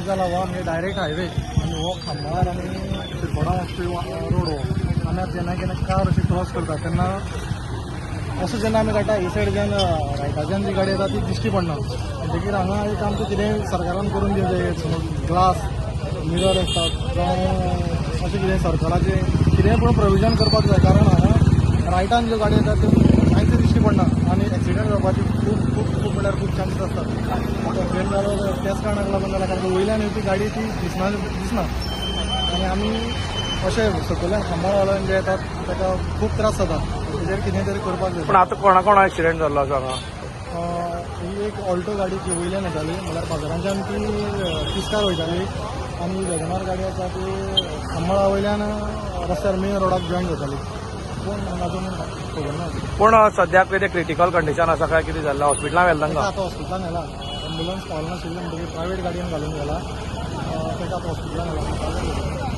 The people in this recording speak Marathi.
जाला हो आमगे डायरेक्ट हायवे आनी हो खांबार आनी शिरकोडा वचपी रोड हो आमी आतां जेन्ना केन्ना कार अशी क्रॉस करता तेन्ना असो जेन्ना आमी काडटा ही सायड जेन्ना रायटाच्यान जी गाडी येता ती दिश्टी पडना म्हणटकीर हांगा एक आमकां कितें सरकारान करून दिवं जाय समज ग्लास मिरर आसतात जावं अशें कितें सरकाराचें कितेंय पूण प्रोविजन करपाक जाय कारण हांगा रायटान ज्यो गाडी येतात त्यो कांयच दिश्टी पडना आनी एक्सिडंट जावपाची खूब म्हळ्यार खूब चान्सीस आसतात आतां एक्सिडंट जालो त्याच कारणाक लागून जाल्यार कारण वयल्यान येवपी गाडी ती दिसना आनी आमी अशें सकयल्यान खांबार वाल्यान जे येतात ताका खूब त्रास जाता तेजेर कितें तरी करपाक जाय. पण आतां कोणा एक्सिडेंट जाल्लो आसा हांगा? ही एक ऑल्टो गाडी जी वयल्यान येताली म्हळ्यार बाजारांच्यान ती तिस्कार वयताली आनी वेगनार गाडी आसा ती खांबाळा वयल्यान रस्त्यार मेन रोडाक जॉयन जाताली पूण अजून खबर ना. पूण सद्याक कितें क्रिटिकल कंडिशन आसा काय कितें जाल्लें हॉस्पिटलान व्हेल्लें तांकां? आतां हॉस्पिटलान व्हेला एम्बुलन्स पावना नाशिल्ली म्हणटकीर प्रायवेट गाडयेन घालून गेला ताका आतां हॉस्पिटलान व्हेला.